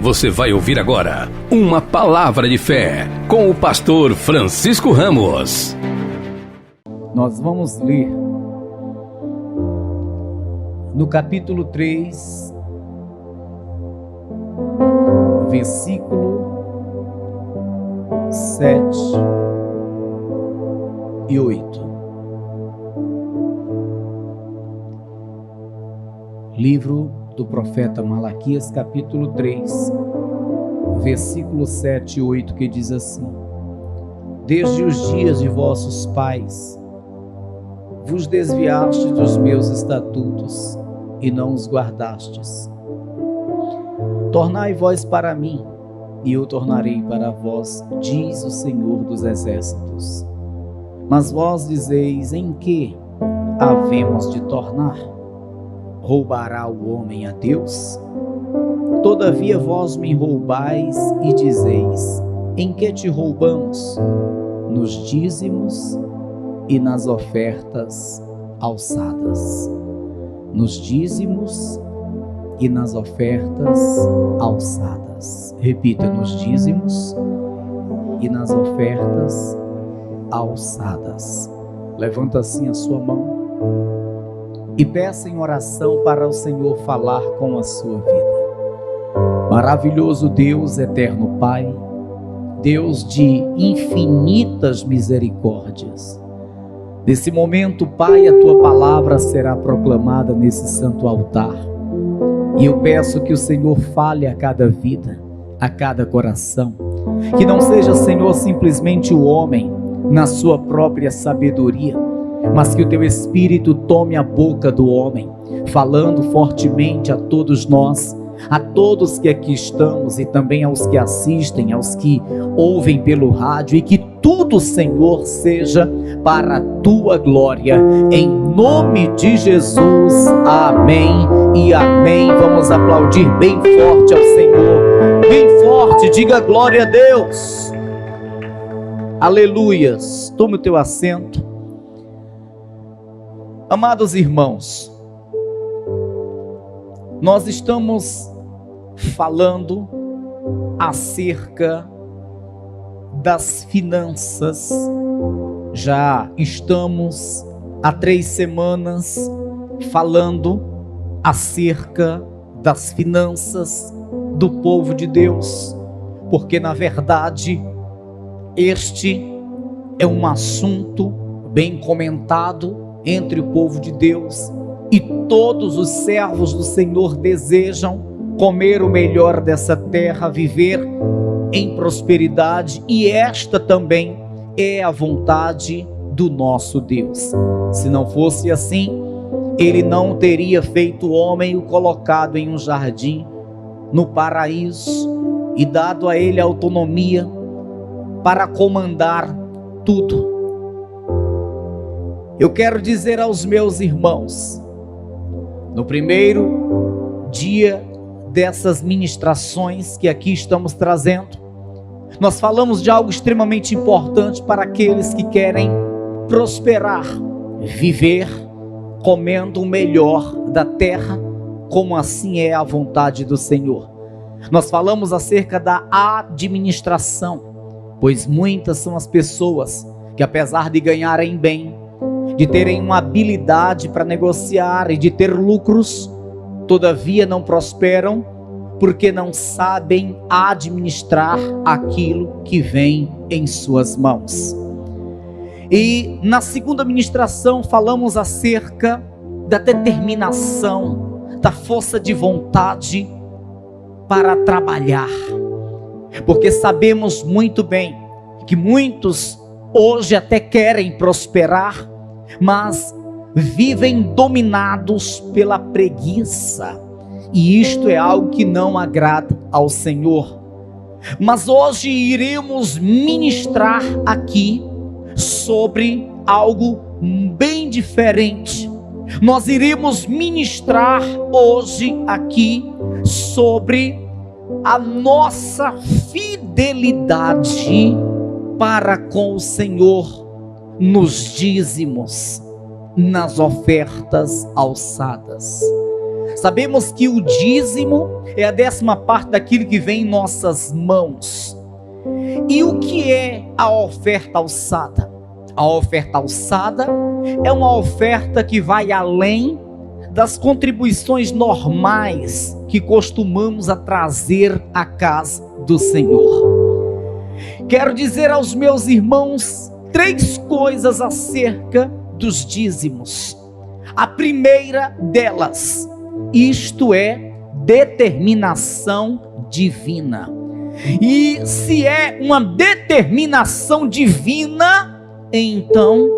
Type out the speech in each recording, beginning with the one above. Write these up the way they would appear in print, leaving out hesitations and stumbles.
Você vai ouvir agora uma palavra de fé com o pastor Francisco Ramos. Nós vamos ler no capítulo 3, versículo 7 e 8. Livro do profeta Malaquias, capítulo 3, versículo 7 e 8, que diz assim: Desde os dias de vossos pais vos desviastes dos meus estatutos e não os guardastes. Tornai vós para mim, e eu tornarei para vós, diz o Senhor dos Exércitos. Mas vós dizeis: em que havemos de tornar? Roubará o homem a Deus? Todavia vós me roubais e dizeis: em que te roubamos? Nos dízimos e nas ofertas alçadas. Nos dízimos e nas ofertas alçadas. Repita: nos dízimos e nas ofertas alçadas. Levanta assim a sua mão e peça em oração para o Senhor falar com a sua vida. Maravilhoso Deus, eterno Pai, Deus de infinitas misericórdias, nesse momento, Pai, a Tua palavra será proclamada nesse santo altar, e eu peço que o Senhor fale a cada vida, a cada coração, que não seja, Senhor, simplesmente o homem na sua própria sabedoria, mas que o Teu Espírito tome a boca do homem, falando fortemente a todos nós, a todos que aqui estamos e também aos que assistem, aos que ouvem pelo rádio, e que tudo, Senhor, seja para a Tua glória, em nome de Jesus, amém e amém. Vamos aplaudir bem forte ao Senhor, bem forte, diga glória a Deus, aleluias. Tome o teu assento. Amados irmãos, nós estamos falando acerca das finanças. Já estamos há 3 semanas falando acerca das finanças do povo de Deus, porque na verdade este é um assunto bem comentado entre o povo de Deus, e todos os servos do Senhor desejam comer o melhor dessa terra, viver em prosperidade, e esta também é a vontade do nosso Deus. Se não fosse assim, Ele não teria feito o homem e o colocado em um jardim no paraíso e dado a ele autonomia para comandar tudo. Eu quero dizer aos meus irmãos, no primeiro dia dessas ministrações que aqui estamos trazendo, nós falamos de algo extremamente importante para aqueles que querem prosperar, viver comendo o melhor da terra, como assim é a vontade do Senhor. Nós falamos acerca da administração, pois muitas são as pessoas que, apesar de ganharem bem, de terem uma habilidade para negociar e de ter lucros, todavia não prosperam, porque não sabem administrar aquilo que vem em suas mãos. E na segunda ministração falamos acerca da determinação, da força de vontade para trabalhar, porque sabemos muito bem que muitos hoje até querem prosperar, mas vivem dominados pela preguiça, e isto é algo que não agrada ao Senhor. Mas hoje iremos ministrar aqui sobre algo bem diferente. Nós iremos ministrar hoje aqui sobre a nossa fidelidade para com o Senhor nos dízimos, nas ofertas alçadas. Sabemos que o dízimo é a 10ª parte daquilo que vem em nossas mãos. E o que é a oferta alçada? A oferta alçada é uma oferta que vai além das contribuições normais que costumamos a trazer à casa do Senhor. Quero dizer aos meus irmãos 3 coisas acerca dos dízimos. A primeira delas, isto é determinação divina. E se é uma determinação divina, então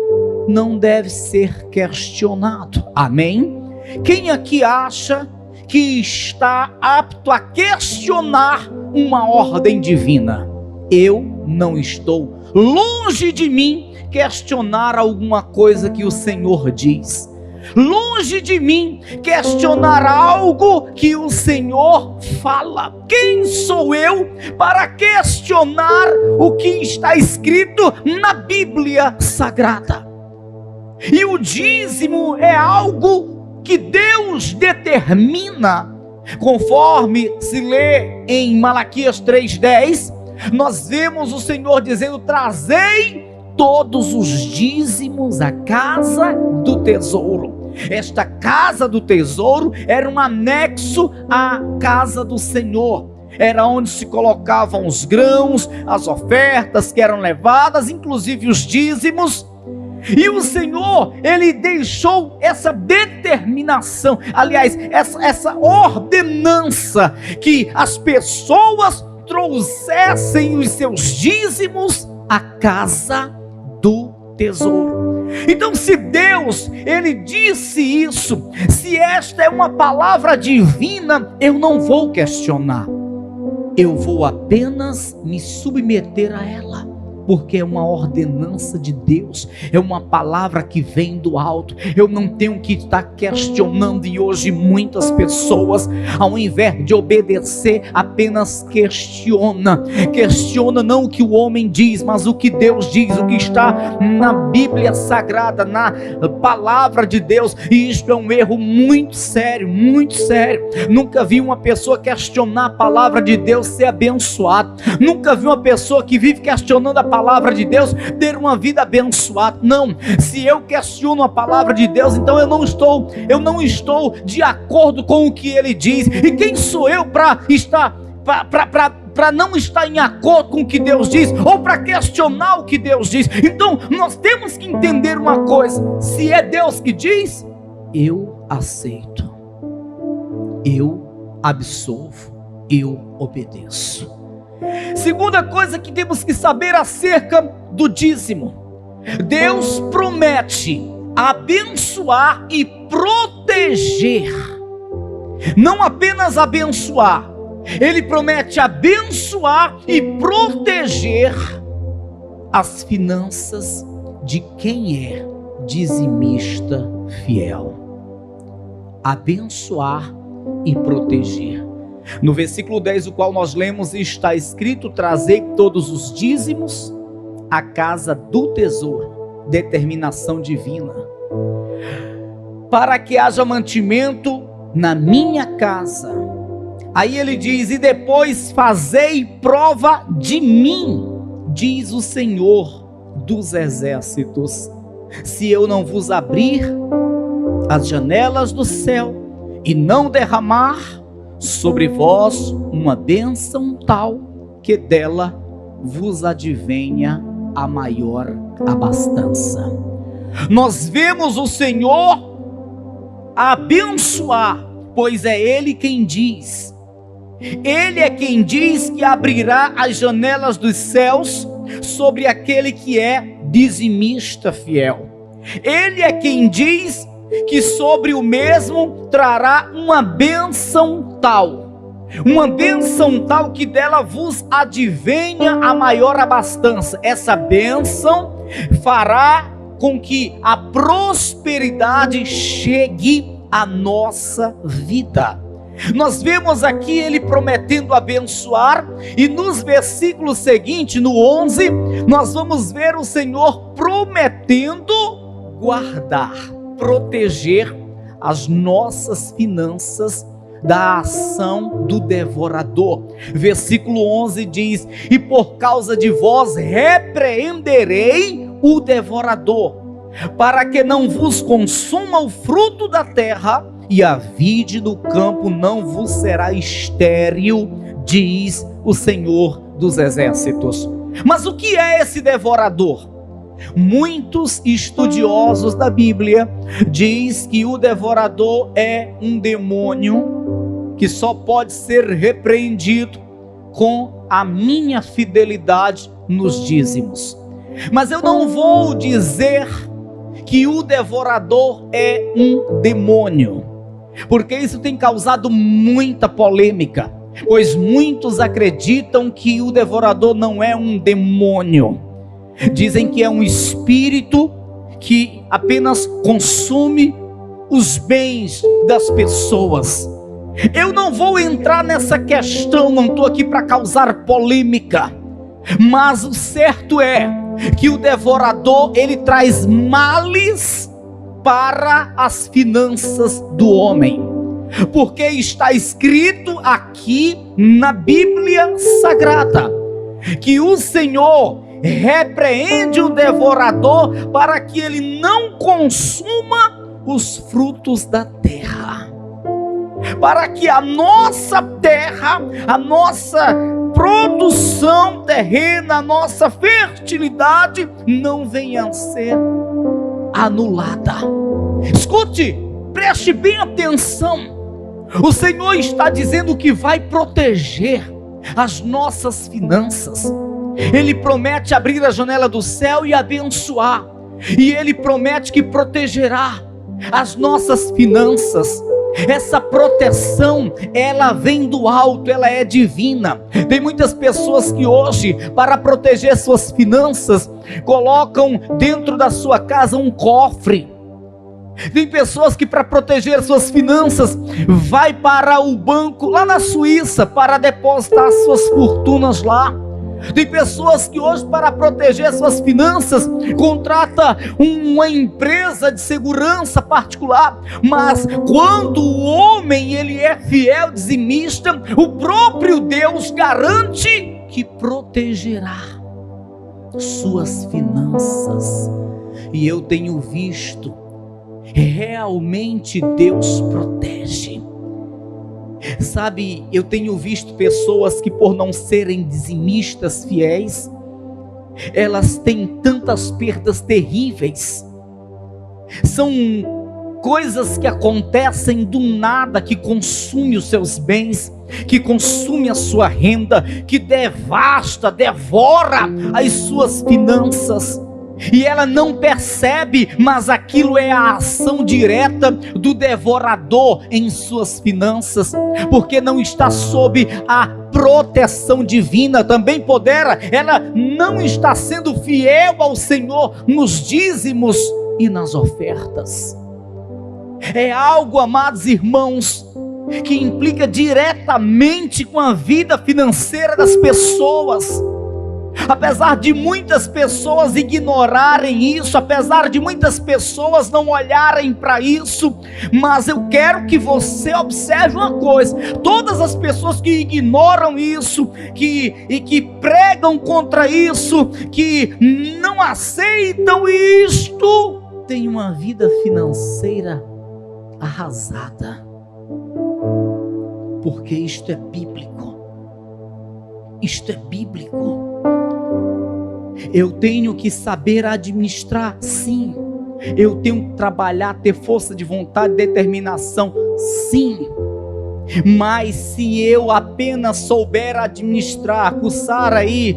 não deve ser questionado. Amém? Quem aqui acha que está apto a questionar uma ordem divina? Eu não estou. Longe de mim questionar alguma coisa que o Senhor diz. Longe de mim questionar algo que o Senhor fala. Quem sou eu para questionar o que está escrito na Bíblia Sagrada? E o dízimo é algo que Deus determina, conforme se lê em Malaquias 3:10, nós vemos o Senhor dizendo: trazei todos os dízimos à casa do tesouro. Esta casa do tesouro era um anexo à casa do Senhor. Era onde se colocavam os grãos, as ofertas que eram levadas, inclusive os dízimos. E o Senhor, Ele deixou essa determinação, aliás, essa ordenança, que as pessoas trouxessem os seus dízimos à casa do tesouro. Então, se Deus, Ele disse isso, se esta é uma palavra divina, eu não vou questionar, eu vou apenas me submeter a ela, porque é uma ordenança de Deus, é uma palavra que vem do alto. Eu não tenho que estar questionando, e hoje muitas pessoas, ao invés de obedecer, apenas questiona não o que o homem diz, mas o que Deus diz, o que está na Bíblia Sagrada, na palavra de Deus. E isto é um erro muito sério, muito sério. Nunca vi uma pessoa questionar a palavra de Deus ser abençoado. Nunca vi uma pessoa que vive questionando a palavra de Deus ter uma vida abençoada. Não, se eu questiono a palavra de Deus, então eu não estou de acordo com o que Ele diz. E quem sou eu para não estar em acordo com o que Deus diz, ou para questionar o que Deus diz? Então nós temos que entender uma coisa: se é Deus que diz, eu aceito, eu absolvo, eu obedeço. Segunda coisa que temos que saber acerca do dízimo: Deus promete abençoar e proteger. Não apenas abençoar, Ele promete abençoar e proteger as finanças de quem é dizimista fiel. Abençoar e proteger. No versículo 10, o qual nós lemos, está escrito: trazei todos os dízimos à casa do tesouro. Determinação divina. Para que haja mantimento na minha casa. Aí ele diz: e depois fazei prova de mim, diz o Senhor dos exércitos, se eu não vos abrir as janelas do céu e não derramar sobre vós uma bênção tal, que dela vos advenha a maior abastança. Nós vemos o Senhor abençoar, pois é Ele quem diz. Ele é quem diz que abrirá as janelas dos céus sobre aquele que é dizimista fiel. Ele é quem diz que sobre o mesmo trará uma bênção tal que dela vos advenha a maior abastança. Essa bênção fará com que a prosperidade chegue à nossa vida. Nós vemos aqui Ele prometendo abençoar, e nos versículos seguintes, no 11, nós vamos ver o Senhor prometendo guardar, proteger as nossas finanças da ação do devorador. Versículo 11 diz: e por causa de vós repreenderei o devorador, para que não vos consuma o fruto da terra, e a vide do campo não vos será estéril, diz o Senhor dos Exércitos. Mas o que é esse devorador? Muitos estudiosos da Bíblia diz que o devorador é um demônio que só pode ser repreendido com a minha fidelidade nos dízimos. Mas eu não vou dizer que o devorador é um demônio, porque isso tem causado muita polêmica, pois muitos acreditam que o devorador não é um demônio. Dizem que é um espírito que apenas consome os bens das pessoas. Eu não vou entrar nessa questão, não estou aqui para causar polêmica, mas o certo é que o devorador, ele traz males para as finanças do homem, porque está escrito aqui na Bíblia Sagrada que o Senhor repreende o devorador para que ele não consuma os frutos da terra, para que a nossa terra, a nossa produção terrena, a nossa fertilidade não venha a ser anulada. Escute, preste bem atenção. O Senhor está dizendo que vai proteger as nossas finanças. Ele promete abrir a janela do céu e abençoar, e Ele promete que protegerá as nossas finanças. Essa proteção, ela vem do alto, ela é divina. Tem muitas pessoas que hoje, para proteger suas finanças, colocam dentro da sua casa um cofre. Tem pessoas que, para proteger suas finanças, vai para o banco lá na Suíça para depositar suas fortunas lá. Tem pessoas que hoje, para proteger suas finanças, contrata uma empresa de segurança particular. Mas quando o homem ele é fiel, dizimista, o próprio Deus garante que protegerá suas finanças. E eu tenho visto, realmente Deus protege. Sabe, eu tenho visto pessoas que, por não serem dizimistas fiéis, elas têm tantas perdas terríveis. São coisas que acontecem do nada, que consome os seus bens, que consome a sua renda, que devasta, devora as suas finanças. E ela não percebe, mas aquilo é a ação direta do devorador em suas finanças, porque não está sob a proteção divina. Também ela não está sendo fiel ao Senhor nos dízimos e nas ofertas. É algo, amados irmãos, que implica diretamente com a vida financeira das pessoas. Apesar de muitas pessoas ignorarem isso, apesar de muitas pessoas não olharem para isso, mas eu quero que você observe uma coisa: todas as pessoas que ignoram isso, que pregam contra isso, que não aceitam isto, têm uma vida financeira arrasada, porque isto é bíblico. Isto é bíblico. Eu tenho que saber administrar, sim. Eu tenho que trabalhar, ter força de vontade, determinação, sim. Mas se eu apenas souber administrar, cursar aí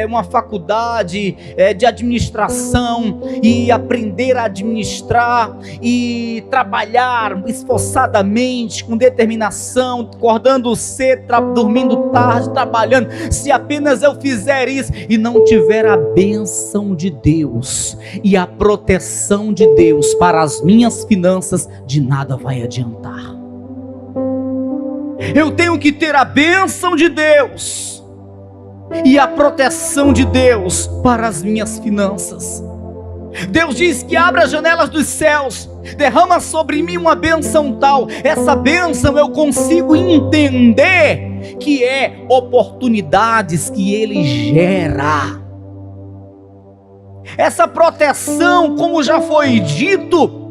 uma faculdade de administração e aprender a administrar e trabalhar esforçadamente, com determinação, acordando cedo, dormindo tarde, trabalhando, se apenas eu fizer isso e não tiver a bênção de Deus e a proteção de Deus para as minhas finanças, de nada vai adiantar. Eu tenho que ter a bênção de Deus e a proteção de Deus para as minhas finanças. Deus diz que abre as janelas dos céus, derrama sobre mim uma bênção tal. Essa bênção eu consigo entender que é oportunidades que Ele gera. Essa proteção, como já foi dito,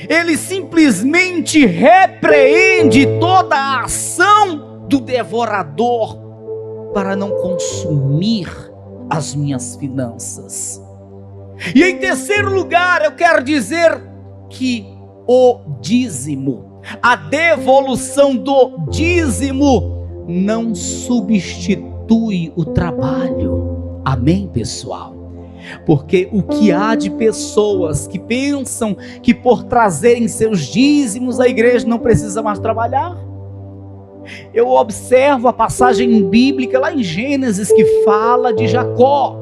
Ele simplesmente repreende toda a ação do devorador para não consumir as minhas finanças. E em terceiro lugar, eu quero dizer que o dízimo, a devolução do dízimo, não substitui o trabalho. Amém, pessoal? Porque o que há de pessoas que pensam que por trazerem seus dízimos a igreja não precisa mais trabalhar. Eu observo a passagem bíblica lá em Gênesis que fala de Jacó.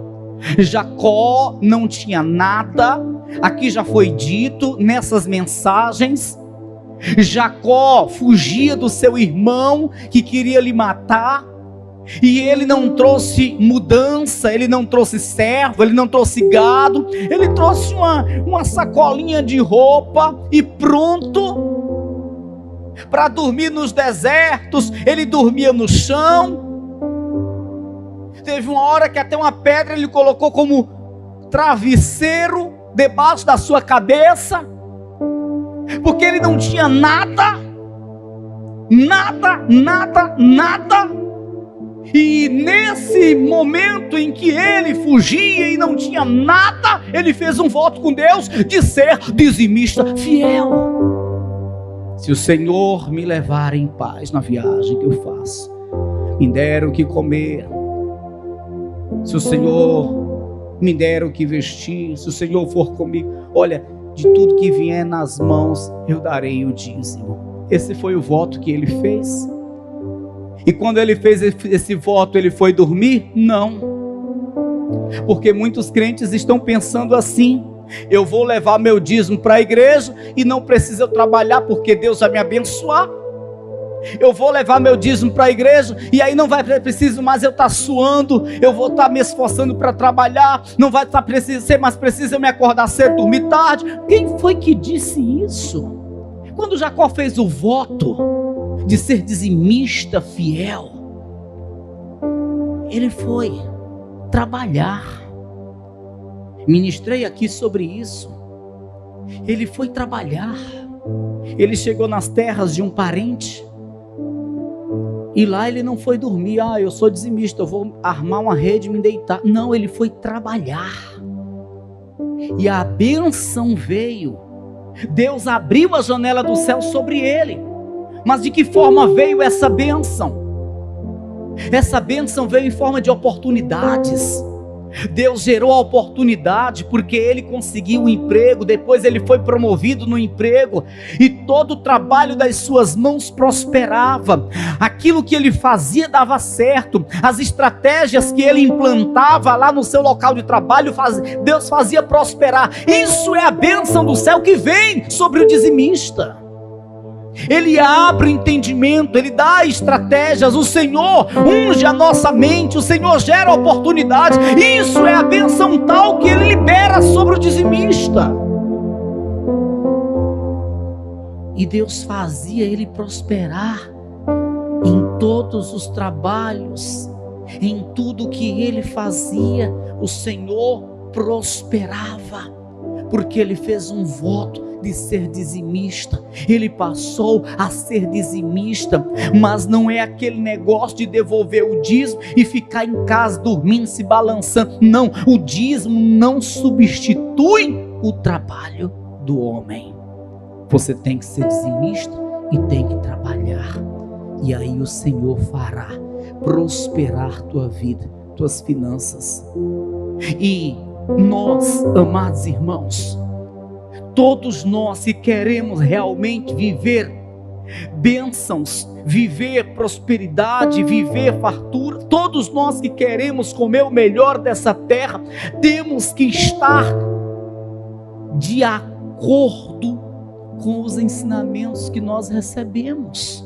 Jacó não tinha nada, aqui já foi dito nessas mensagens. Jacó fugia do seu irmão que queria lhe matar, e ele não trouxe mudança, ele não trouxe servo, ele não trouxe gado, ele trouxe uma sacolinha de roupa e pronto para dormir nos desertos. Ele dormia no chão. Teve uma hora que até uma pedra ele colocou como travesseiro debaixo da sua cabeça, porque ele não tinha nada. E nesse momento em que ele fugia e não tinha nada, ele fez um voto com Deus de ser dizimista fiel. Se o Senhor me levar em paz na viagem que eu faço, me der o que comer, se o Senhor me der o que vestir, se o Senhor for comigo, olha, de tudo que vier nas mãos, eu darei o dízimo. Esse foi o voto que ele fez. E quando ele fez esse voto, ele foi dormir? Não. Porque muitos crentes estão pensando assim: eu vou levar meu dízimo para a igreja e não preciso eu trabalhar porque Deus vai me abençoar. Eu vou levar meu dízimo para a igreja e aí não vai preciso mais eu estar suando, eu vou estar me esforçando para trabalhar, não vai ser mais preciso eu me acordar cedo, dormir tarde. Quem foi que disse isso? Quando Jacó fez o voto de ser dizimista fiel, ele foi trabalhar. Ministrei aqui sobre isso. Ele foi trabalhar. Ele chegou nas terras de um parente e lá ele não foi dormir. Eu sou dizimista, eu vou armar uma rede e me deitar. Não, ele foi trabalhar. E a bênção veio. Deus abriu a janela do céu sobre ele. Mas de que forma veio essa bênção? Essa bênção veio em forma de oportunidades. Deus gerou a oportunidade porque ele conseguiu um emprego, depois ele foi promovido no emprego e todo o trabalho das suas mãos prosperava. Aquilo que ele fazia dava certo, as estratégias que ele implantava lá no seu local de trabalho, Deus fazia prosperar. Isso é a bênção do céu que vem sobre o dizimista. Ele abre o entendimento, ele dá estratégias, o Senhor unge a nossa mente, o Senhor gera oportunidades. Isso é a bênção tal que ele libera sobre o dizimista. E Deus fazia ele prosperar em todos os trabalhos, em tudo que ele fazia, o Senhor prosperava, porque ele fez um voto de ser dizimista. Ele passou a ser dizimista, mas não é aquele negócio de devolver o dízimo e ficar em casa dormindo, se balançando. Não, o dízimo não substitui o trabalho do homem. Você tem que ser dizimista e tem que trabalhar, e aí o Senhor fará prosperar tua vida, tuas finanças. E nós, amados irmãos, todos nós que queremos realmente viver bênçãos, viver prosperidade, viver fartura, todos nós que queremos comer o melhor dessa terra, temos que estar de acordo com os ensinamentos que nós recebemos.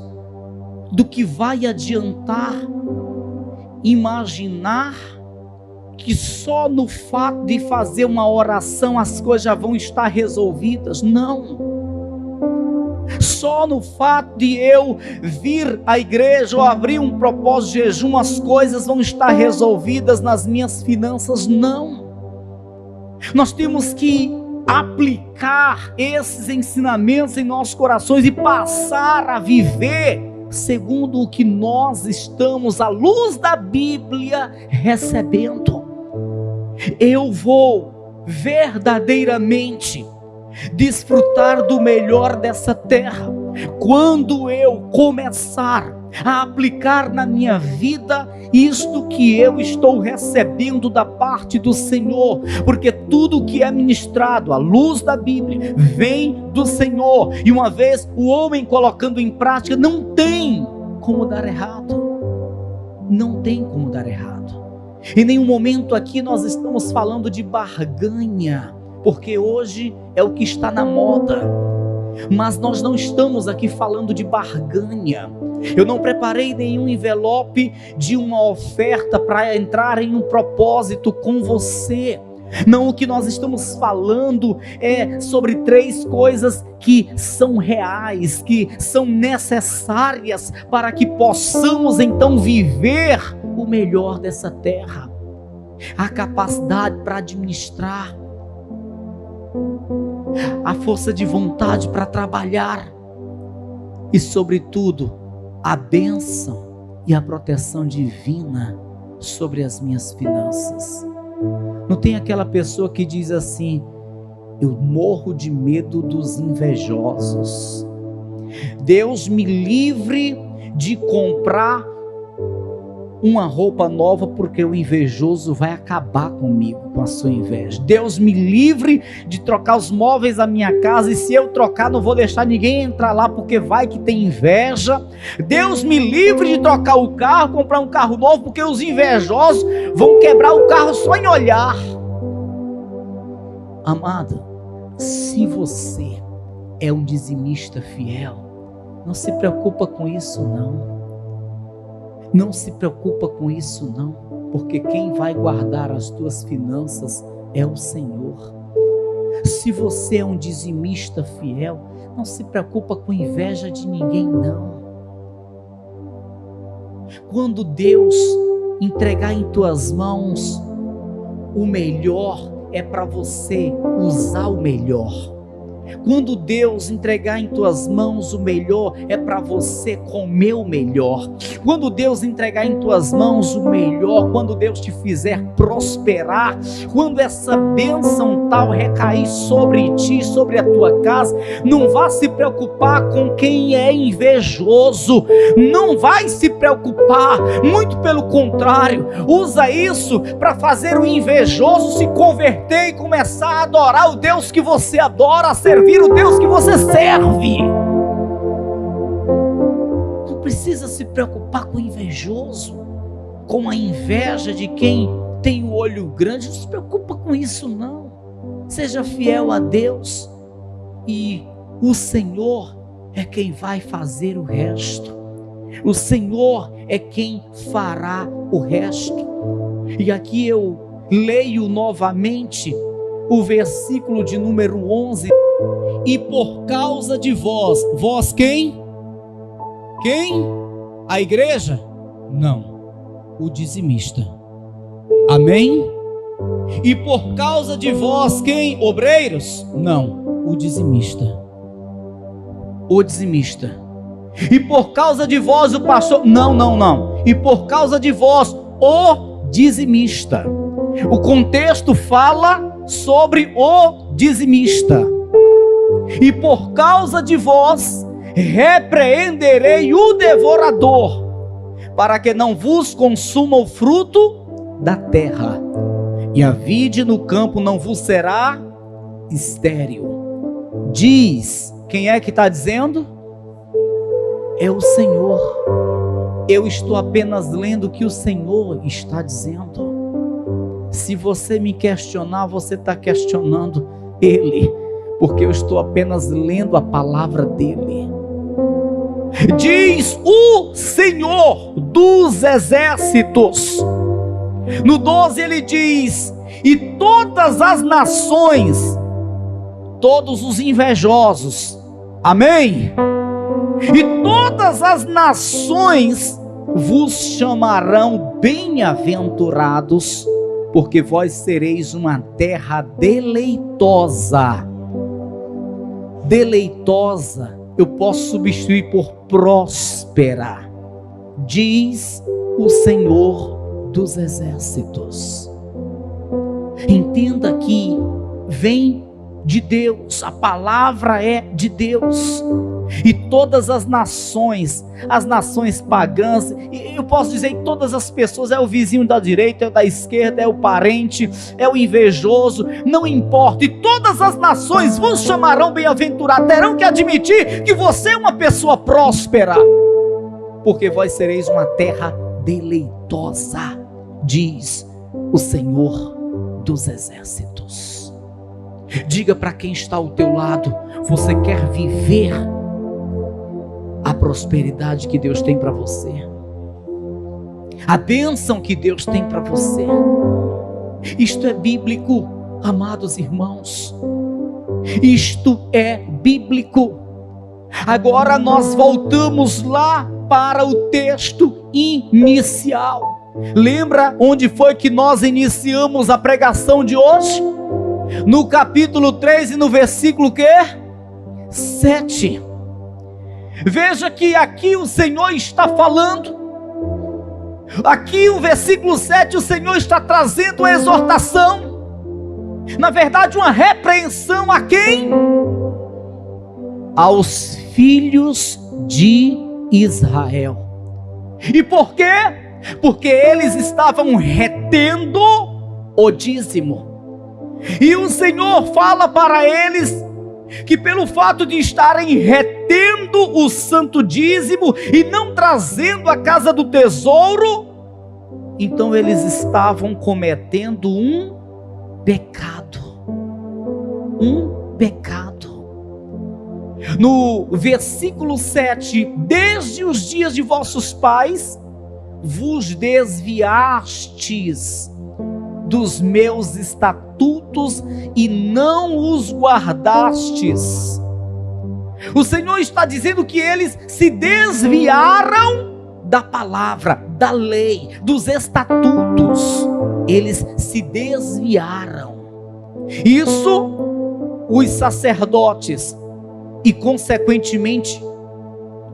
Do que vai adiantar imaginar que só no fato de fazer uma oração as coisas já vão estar resolvidas. Não. Só no fato de eu vir à igreja ou abrir um propósito de jejum, as coisas vão estar resolvidas nas minhas finanças. Não. Nós temos que aplicar esses ensinamentos em nossos corações e passar a viver segundo o que nós estamos, à luz da Bíblia, recebendo. Eu vou verdadeiramente desfrutar do melhor dessa terra quando eu começar a aplicar na minha vida isto que eu estou recebendo da parte do Senhor, porque tudo que é ministrado à luz da Bíblia vem do Senhor, e uma vez o homem colocando em prática, não tem como dar errado. Não tem como dar errado. Em nenhum momento aqui nós estamos falando de barganha, porque hoje é o que está na moda, mas nós não estamos aqui falando de barganha. Eu não preparei nenhum envelope de uma oferta para entrar em um propósito com você. Não, o que nós estamos falando é sobre 3 coisas que são reais, que são necessárias para que possamos então viver o melhor dessa terra. A capacidade para administrar, a força de vontade para trabalhar e, sobretudo, a bênção e a proteção divina sobre as minhas finanças. Não tem aquela pessoa que diz assim: eu morro de medo dos invejosos. Deus me livre de comprar uma roupa nova, porque o invejoso vai acabar comigo, com a sua inveja. Deus me livre de trocar os móveis da minha casa, e se eu trocar não vou deixar ninguém entrar lá, porque vai que tem inveja. Deus me livre de trocar o carro, comprar um carro novo, porque os invejosos vão quebrar o carro só em olhar. Amado, se você é um dizimista fiel, não se preocupa com isso não. Não se preocupa com isso não, porque quem vai guardar as tuas finanças é o Senhor. Se você é um dizimista fiel, não se preocupa com inveja de ninguém não. Quando Deus entregar em tuas mãos o melhor, é para você usar o melhor. Quando Deus entregar em tuas mãos o melhor, é para você comer o melhor. Quando Deus entregar em tuas mãos o melhor, quando Deus te fizer prosperar, quando essa bênção tal recair sobre ti, sobre a tua casa, não vá se preocupar com quem é invejoso, não vai se preocupar, muito pelo contrário, usa isso para fazer o invejoso se converter e começar a adorar o Deus que você adora, a servir o Deus que você serve. Não precisa se preocupar com o invejoso, com a inveja de quem tem o olho grande. Não se preocupa com isso não. Seja fiel a Deus, e o Senhor é quem vai fazer o resto. O Senhor é quem fará o resto. E aqui eu leio novamente o versículo de número 11. E por causa de vós quem? Quem? A igreja? Não, o dizimista. Amém? E por causa de vós quem? Obreiros? Não, o dizimista. O dizimista. E por causa de vós o pastor? Não. E por causa de vós o dizimista. O contexto fala sobre o dizimista. E por causa de vós repreenderei o devorador, para que não vos consuma o fruto da terra, e a vide no campo não vos será estéril. Diz, quem é que está dizendo? É o Senhor. Eu estou apenas lendo o que o Senhor está dizendo. Se você me questionar, você está questionando Ele, porque eu estou apenas lendo a palavra dele. Diz o Senhor dos exércitos: No 12 ele diz: e todas as nações, todos os invejosos, amém? E todas as nações vos chamarão bem-aventurados, porque vós sereis uma terra deleitosa. Deleitosa eu posso substituir por próspera, diz o Senhor dos Exércitos. Entenda que vem de Deus, a palavra é de Deus. E todas as nações pagãs, e eu posso dizer que todas as pessoas, é o vizinho da direita, é o da esquerda, é o parente, é o invejoso, não importa, e todas as nações vos chamarão bem-aventurado, terão que admitir que você é uma pessoa próspera, porque vós sereis uma terra deleitosa, diz o Senhor dos Exércitos. Diga para quem está ao teu lado: você quer viver a prosperidade que Deus tem para você, a bênção que Deus tem para você? Isto é bíblico, amados irmãos, isto é bíblico. Agora nós voltamos lá para o texto inicial. Lembra onde foi que nós iniciamos a pregação de hoje? No capítulo 3 e no versículo 7. Veja que aqui o Senhor está falando, aqui o versículo 7, o Senhor está trazendo uma exortação, na verdade uma repreensão a quem? Aos filhos de Israel. E por quê? Porque eles estavam retendo o dízimo, e o Senhor fala para eles que pelo fato de estarem retendo o santo dízimo e não trazendo a casa do tesouro, então eles estavam cometendo um pecado. No versículo 7, desde os dias de vossos pais, vos desviastes dos meus estatutos e não os guardastes. O Senhor está dizendo que eles se desviaram da palavra, da lei, dos estatutos. Eles se desviaram. Isso, os sacerdotes e consequentemente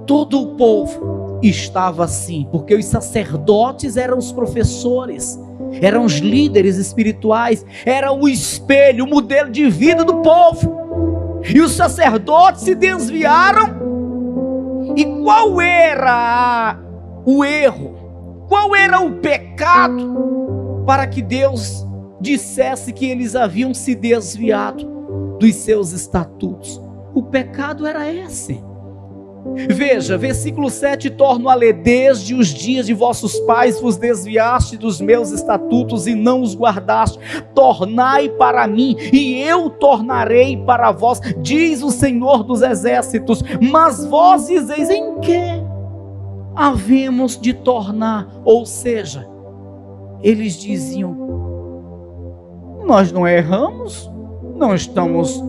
todo o povo estava assim, porque os sacerdotes eram os professores, eram os líderes espirituais, era o espelho, o modelo de vida do povo. E os sacerdotes se desviaram. E qual era o erro? Qual era o pecado para que Deus dissesse que eles haviam se desviado dos seus estatutos? O pecado era esse. Veja, versículo 7, torno a ler: desde os dias de vossos pais vos desviaste dos meus estatutos e não os guardaste. Tornai para mim e eu tornarei para vós, diz o Senhor dos Exércitos. Mas vós dizeis: em que havemos de tornar? Ou seja, eles diziam: nós não erramos, não estamos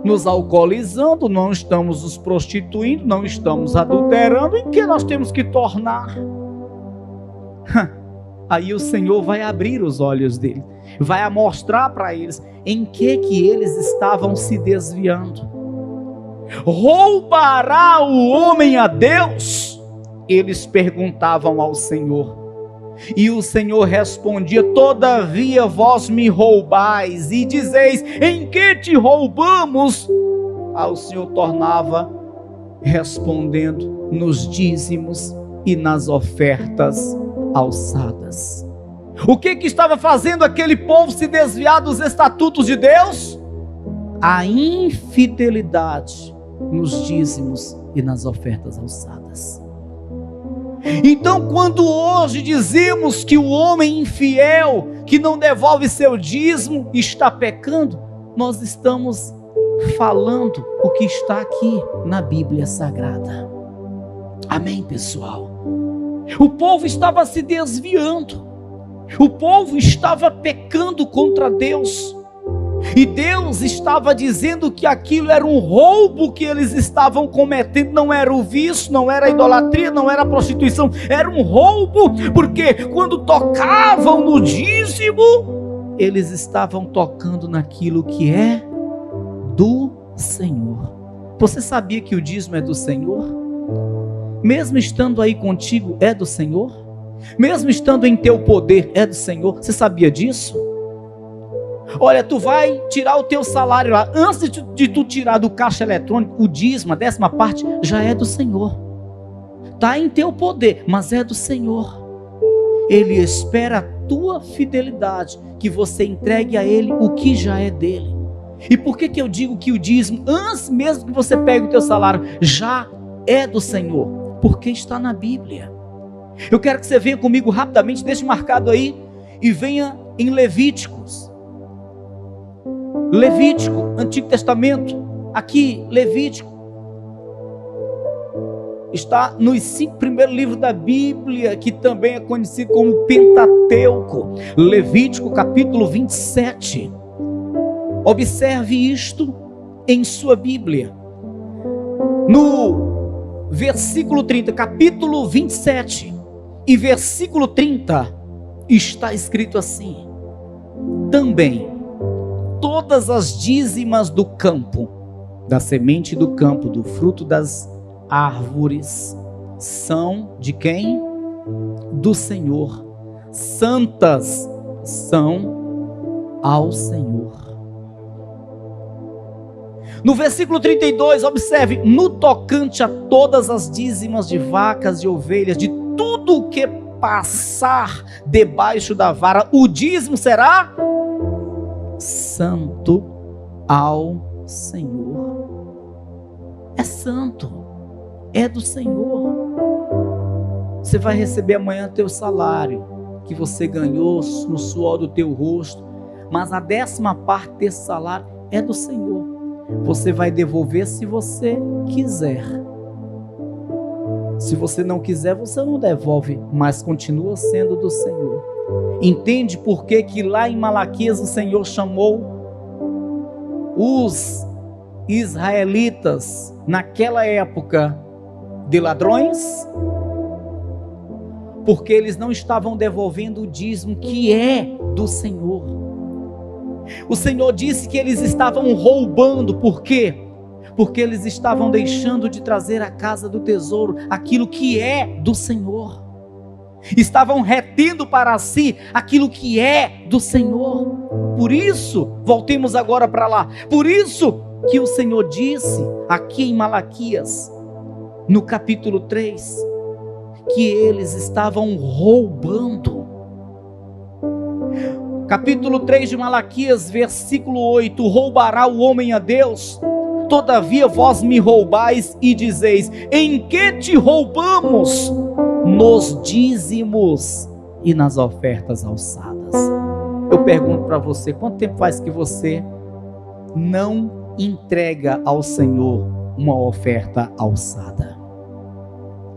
nos alcoolizando, não estamos nos prostituindo, não estamos adulterando, em que nós temos que tornar? Aí o Senhor vai abrir os olhos deles, vai mostrar para eles em que eles estavam se desviando. Roubará o homem a Deus? Eles perguntavam ao Senhor. E o Senhor respondia: todavia vós me roubais e dizeis: em que te roubamos? Aí o Senhor tornava respondendo: nos dízimos e nas ofertas alçadas. O que estava fazendo aquele povo se desviar dos estatutos de Deus? A infidelidade nos dízimos e nas ofertas alçadas. Então, quando hoje dizemos que o homem infiel, que não devolve seu dízimo, está pecando, nós estamos falando o que está aqui na Bíblia Sagrada. Amém, pessoal? O povo estava se desviando. O povo estava pecando contra Deus. E Deus estava dizendo que aquilo era um roubo que eles estavam cometendo. Não era o vício, não era a idolatria, não era a prostituição. Era um roubo, porque quando tocavam no dízimo, eles estavam tocando naquilo que é do Senhor. Você sabia que o dízimo é do Senhor? Mesmo estando aí contigo, é do Senhor? Mesmo estando em teu poder, é do Senhor? Você sabia disso? Olha, tu vai tirar o teu salário lá, antes de tu tirar do caixa eletrônico, o dízimo, a 10ª parte, já é do Senhor. Está em teu poder, mas é do Senhor. Ele espera a tua fidelidade, que você entregue a Ele o que já é dele. E por que eu digo que o dízimo, antes mesmo que você pegue o teu salário, já é do Senhor? Porque está na Bíblia. Eu quero que você venha comigo rapidamente, deixe marcado aí, e venha em Levíticos. Levítico, Antigo Testamento, aqui Levítico, está nos 5 primeiros livros da Bíblia, que também é conhecido como Pentateuco. Levítico capítulo 27, observe isto em sua Bíblia, no versículo 30, capítulo 27 e versículo 30, está escrito assim: também todas as dízimas do campo, da semente do campo, do fruto das árvores, são de quem? Do Senhor. Santas são ao Senhor. No versículo 32, observe: no tocante a todas as dízimas de vacas e ovelhas, de tudo o que passar debaixo da vara, o dízimo será santo ao Senhor. É santo, é do Senhor. Você vai receber amanhã teu salário, que você ganhou no suor do teu rosto, mas a 10ª parte desse salário é do Senhor. Você vai devolver se você quiser. Se você não quiser, você não devolve, mas continua sendo do Senhor. Entende por que lá em Malaquias o Senhor chamou os israelitas naquela época de ladrões? Porque eles não estavam devolvendo o dízimo que é do Senhor. O Senhor disse que eles estavam roubando. Por quê? Porque eles estavam deixando de trazer à casa do tesouro aquilo que é do Senhor. Estavam retendo para si aquilo que é do Senhor. Por isso, voltemos agora para lá. Por isso que o Senhor disse aqui em Malaquias, no capítulo 3, que eles estavam roubando. Capítulo 3 de Malaquias, versículo 8: roubará o homem a Deus? Todavia vós me roubais e dizeis: em que te roubamos? Nos dízimos e nas ofertas alçadas. Eu pergunto para você, quanto tempo faz que você não entrega ao Senhor uma oferta alçada?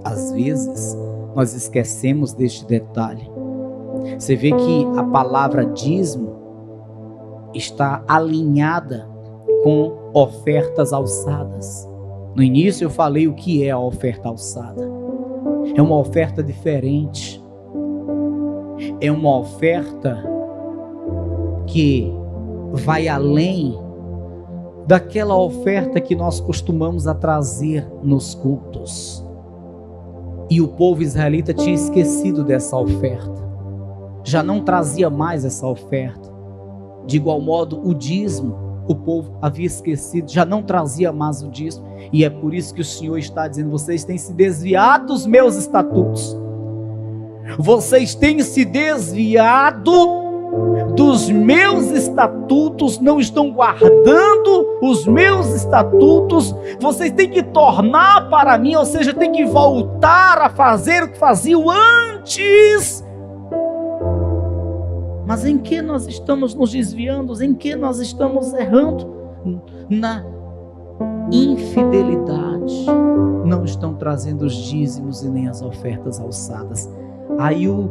Às vezes nós esquecemos deste detalhe. Você vê que a palavra dízimo está alinhada com ofertas alçadas. No início eu falei o que é a oferta alçada. É uma oferta diferente. É uma oferta que vai além daquela oferta que nós costumamos a trazer nos cultos. E o povo israelita tinha esquecido dessa oferta. Já não trazia mais essa oferta. De igual modo, o dízimo, o povo havia esquecido, já não trazia mais o dízimo. E é por isso que o Senhor está dizendo: vocês têm se desviado dos meus estatutos. Vocês têm se desviado dos meus estatutos, não estão guardando os meus estatutos. Vocês têm que tornar para mim, ou seja, têm que voltar a fazer o que faziam antes. Mas em que nós estamos nos desviando? Em que nós estamos errando? Na infidelidade. Não estão trazendo os dízimos e nem as ofertas alçadas. Aí o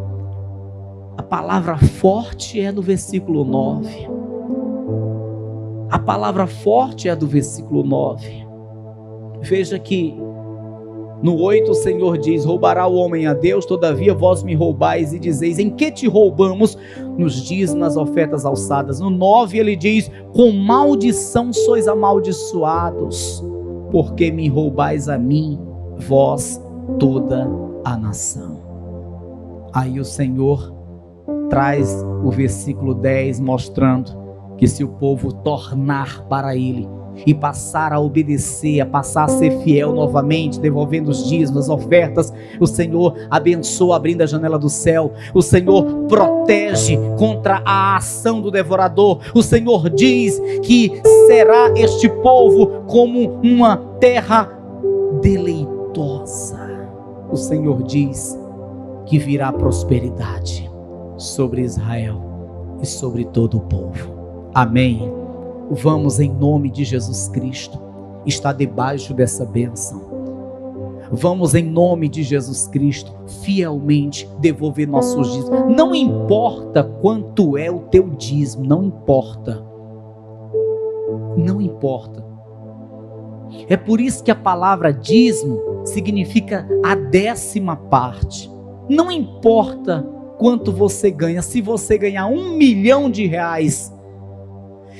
A palavra forte é do versículo 9. A palavra forte é do versículo 9. Veja que no 8 o Senhor diz: roubará o homem a Deus, todavia vós me roubais e dizeis: em que te roubamos? Nos dízimos, nas ofertas alçadas. No 9 ele diz: com maldição sois amaldiçoados, porque me roubais a mim, vós toda a nação. Aí o Senhor traz o versículo 10 mostrando que se o povo tornar para ele e passar a obedecer, a passar a ser fiel novamente, devolvendo os dízimos, as ofertas, o Senhor abençoa abrindo a janela do céu, o Senhor protege contra a ação do devorador, o Senhor diz que será este povo como uma terra deleitosa. O Senhor diz que virá prosperidade sobre Israel e sobre todo o povo. Amém. Vamos, em nome de Jesus Cristo, estar debaixo dessa bênção. Vamos, em nome de Jesus Cristo, fielmente devolver nossos dízimos. Não importa quanto é o teu dízimo, não importa. Não importa. É por isso que a palavra dízimo significa a 10ª parte. Não importa quanto você ganha. Se você ganhar R$1 milhão,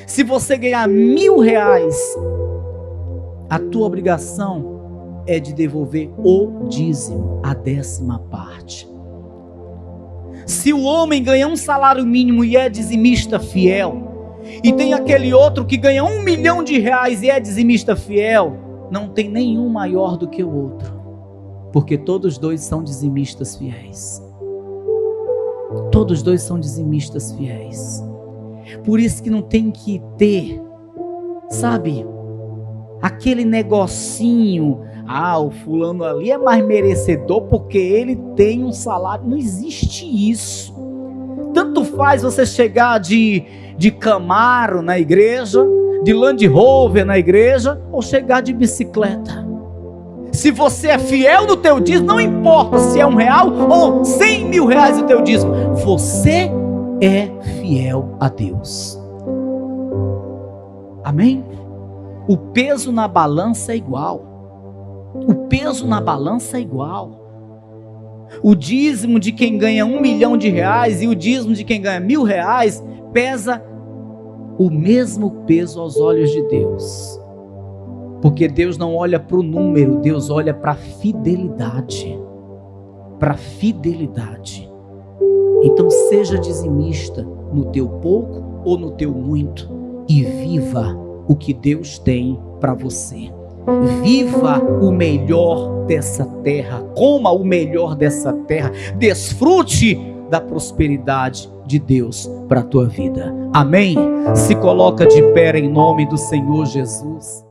se você ganhar R$1.000, a tua obrigação é de devolver o dízimo, a 10ª parte. Se o homem ganha um salário mínimo e é dizimista fiel, e tem aquele outro que ganha R$1 milhão e é dizimista fiel, não tem nenhum maior do que o outro, porque todos dois são dizimistas fiéis. Todos dois são dizimistas fiéis. Por isso que não tem que ter, sabe, aquele negocinho, o fulano ali é mais merecedor porque ele tem um salário. Não existe isso. Tanto faz você chegar de Camaro na igreja, de Land Rover na igreja, ou chegar de bicicleta. Se você é fiel no teu dízimo, não importa se é R$1 ou R$100.000 o teu dízimo, você é fiel a Deus. Amém? O peso na balança é igual. O peso na balança é igual. O dízimo de quem ganha R$1 milhão e o dízimo de quem ganha R$1.000 pesa o mesmo peso aos olhos de Deus. Porque Deus não olha para o número, Deus olha para a fidelidade. Para a fidelidade. Então seja dizimista no teu pouco ou no teu muito e viva o que Deus tem para você. Viva o melhor dessa terra, coma o melhor dessa terra, desfrute da prosperidade de Deus para a tua vida. Amém? Se coloca de pé em nome do Senhor Jesus.